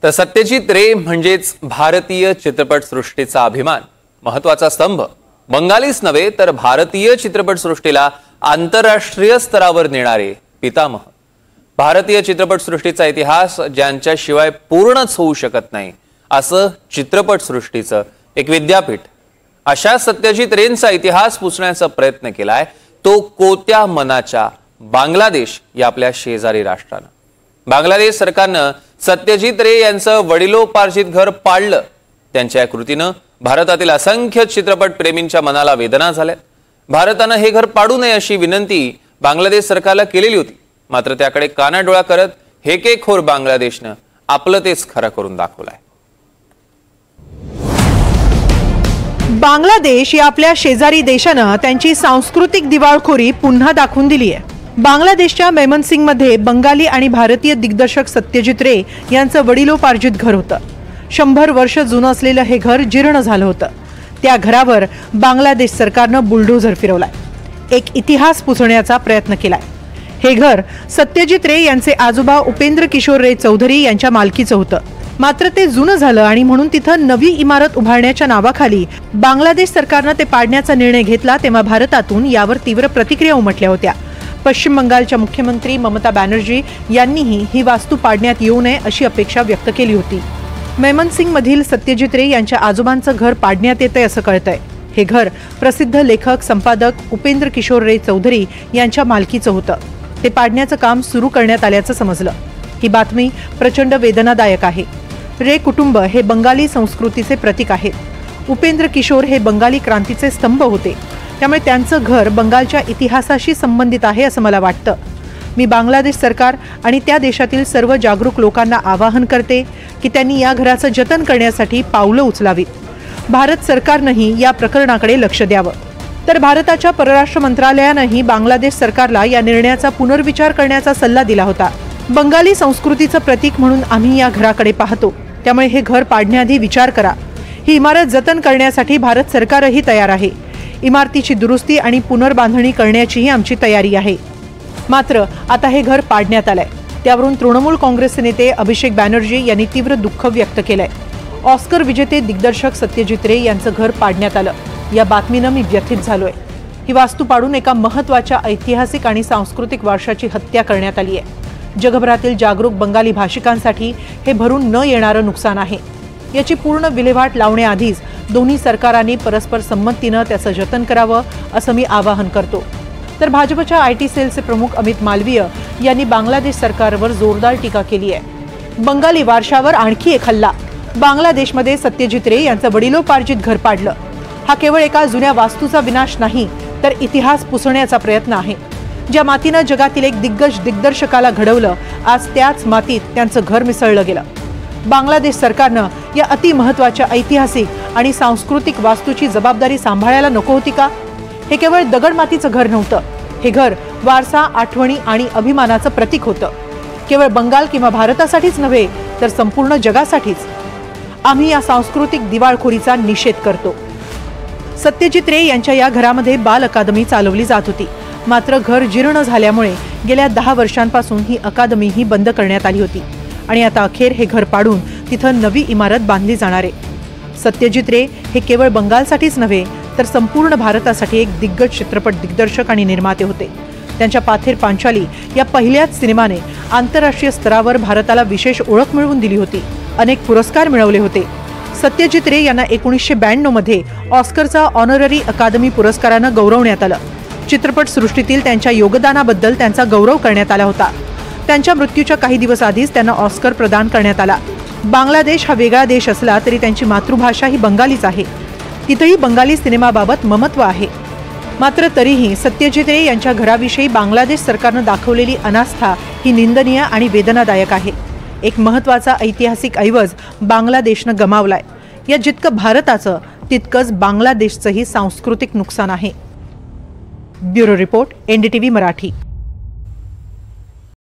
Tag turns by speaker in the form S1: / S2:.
S1: तर सत्यजित रे म्हणजेच भारतीय चित्रपटसृष्टीचा अभिमान, महत्त्वाचा स्तंभ, बंगालीच नव्हे तर भारतीय चित्रपटसृष्टीला आंतरराष्ट्रीय स्तरावर नेणारे पितामह। भारतीय चित्रपटसृष्टीचा इतिहास ज्यांच्याशिवाय पूर्णच होऊ शकत नाही असं चित्रपटसृष्टीचं एक विद्यापीठ। अशा सत्यजित रेंचा इतिहास पुसण्याचा प्रयत्न केलाय तो कोत्या मनाच्या बांगलादेश या आपल्या शेजारी राष्ट्रानं। बांगलादेश सरकारनं सत्यजित रे यांचं वडिलोपार्जित घर पाडलं। त्यांच्या या कृतीनं भारतातील असंख्य चित्रपट प्रेमींच्या मनाला वेदना झाल्या। भारतानं हे घर पाडू नये अशी विनंती बांगलादेश सरकारला केलेली होती, मात्र त्याकडे कानाडोळा करत हेकेखोर बांगलादेशनं आपलं तेच खरं करून दाखवलंय।
S2: बांगलादेश या आपल्या शेजारी देशानं त्यांची सांस्कृतिक दिवाळखोरी पुन्हा दाखवून दिली आहे। बांगलादेशच्या मेमनसिंग मध्ये बंगाली आणि भारतीय दिग्दर्शक सत्यजित रे यांचं वडिलोपार्जित घर होतं। 100 वर्ष जुनं असलेलं हे घर जीर्ण झालं होतं। त्या घरावर बांगलादेश सरकारनं बुलडोझर फिरवलाय, एक इतिहास पुसण्याचा प्रयत्न केलाय। हे घर सत्यजित रे यांचे आजोबा उपेंद्र किशोर रे चौधरी यांच्या मालकीचं होतं, मात्र ते जुनं झालं आणि म्हणून तिथं नवी इमारत उभारण्याच्या नावाखाली बांगलादेश सरकारनं ते पाडण्याचा निर्णय घेतला। तेव्हा भारतातून यावर तीव्र प्रतिक्रिया उमटल्या होत्या। पश्चिम बंगालच्या मुख्यमंत्री ममता बॅनर्जी यांनीही ही वास्तू पाडण्यात येऊ नये अशी अपेक्षा व्यक्त केली होती। मेमनसिंग मधील सत्यजित रे यांच्या आजोबांचं घर पाडण्यात येतंय असं कळतंय। हे घर प्रसिद्ध लेखक संपादक उपेंद्र किशोर रे चौधरी यांच्या मालकीचं होतं। ते पाडण्याचं काम सुरू करण्यात आल्याचं समजलं। ही बातमी प्रचंड वेदनादायक आहे। रे कुटुंब हे बंगाली संस्कृतीचे प्रतीक आहेत। उपेंद्र किशोर हे बंगाली क्रांतीचे स्तंभ होते, त्यामुळे त्यांचं घर बंगालच्या इतिहासाशी संबंधित आहे असं मला वाटतं। मी बांगलादेश सरकार आणि त्या देशातील सर्व जागरूक लोकांना आवाहन करते की त्यांनी या घराचं जतन करण्यासाठी पावलं उचलावीत। भारत सरकारनंही या प्रकरणाकडे लक्ष द्यावं। तर भारताच्या परराष्ट्र मंत्रालयानंही बांगलादेश सरकारला या निर्णयाचा पुनर्विचार करण्याचा सल्ला दिला होता। बंगाली संस्कृतीचं प्रतीक म्हणून आम्ही या घराकडे पाहतो, त्यामुळे हे घर पाडण्याआधी विचार करा। ही इमारत जतन करण्यासाठी भारत सरकारही तयार आहे। इमारतीची दुरुस्ती आणि पुनर्बांधणी करण्याचीही आमची तयारी आहे। मात्र आता हे घर पाडण्यात आलंय, त्यावरून तृणमूल काँग्रेसचे नेते अभिषेक बॅनर्जी यांनी तीव्र दुःख व्यक्त केलंय। ऑस्कर विजेते दिग्दर्शक सत्यजित रे यांचं घर पाडण्यात आलं, या बातमीनं मी व्यथित झालोय। ही वास्तू पाडून एका महत्त्वाच्या ऐतिहासिक आणि सांस्कृतिक वारशाची हत्या करण्यात आली आहे। जगभरातील जागरूक बंगाली भाषिकांसाठी हे भरून न येणारं नुकसान आहे। याची पूर्ण विल्हेवाट लावण्याआधीच दोन्ही सरकारांनी परस्पर संमतीनं त्याचं जतन करावं असं मी आवाहन करतो। तर भाजपच्या आयटी सेलचे प्रमुख अमित मालवीय यांनी बांगलादेश सरकारवर जोरदार टीका केली आहे। बंगाली वारशावर आणखी एक हल्ला। बांगलादेशमध्ये सत्यजित रे यांचं वडिलोपार्जित घर पाडलं। हा केवळ एका जुन्या वास्तूचा विनाश नाही, तर इतिहास पुसण्याचा प्रयत्न आहे। ज्या मातीनं जगातील एक दिग्गज दिग्दर्शकाला घडवलं, आज त्याच मातीत त्यांचं घर मिसळलं गेलं। बांगलादेश सरकारनं या अति महत्त्वाच्या ऐतिहासिक आणि सांस्कृतिक वास्तूची जबाबदारी सांभाळायला नको होती का? हे केवळ दगडमातीचं घर नव्हतं, हे घर वारसा, आठवणी आणि अभिमानाचं प्रतीक होतं। केवळ बंगाल किंवा भारतासाठीच नव्हे तर संपूर्ण जगासाठीच आम्ही या सांस्कृतिक दिवाळखोरीचा निषेध करतो। सत्यजित रे यांच्या या घरामध्ये बाल अकादमी चालवली जात होती, मात्र घर जीर्ण झाल्यामुळे गेल्या 10 वर्षांपासून ही अकादमीही बंद करण्यात आली होती आणि आता अखेर हे घर पाडून तिथं नवी इमारत बांधली जाणार आहे। सत्यजित रे हे केवळ बंगालसाठीच नव्हे तर संपूर्ण भारतासाठी एक दिग्गज चित्रपट दिग्दर्शक आणि निर्माते होते। त्यांच्या पाथेर पांचाली या पहिल्याच सिनेमाने आंतरराष्ट्रीय स्तरावर भारताला विशेष ओळख मिळवून दिली होती, अनेक पुरस्कार मिळवले होते। सत्यजित रे यांना 1992 मध्ये ऑस्करचा ऑनररी अकादमी पुरस्कारानं गौरवण्यात आलं। चित्रपट सृष्टीतील त्यांच्या योगदानाबद्दल त्यांचा गौरव करण्यात आला होता। त्यांच्या मृत्यूच्या काही दिवस आधीच त्यांना ऑस्कर प्रदान करण्यात आला। बांगलादेश हा वेगळा देश असला तरी त्यांची मातृभाषा ही बंगालीच आहे। तिथेही बंगाली सिनेमाबाबत ममत्व आहे। मात्र तरीही सत्यजित रे यांच्या घराविषयी बांगलादेश सरकारनं दाखवलेली अनास्था ही निंदनीय आणि वेदनादायक आहे। एक महत्त्वाचा ऐतिहासिक ऐवज बांगलादेशनं गमावलाय। या जितकं भारताचं तितकंच बांगलादेशचंही सांस्कृतिक नुकसान आहे। Bureau report, NDTV Marathi.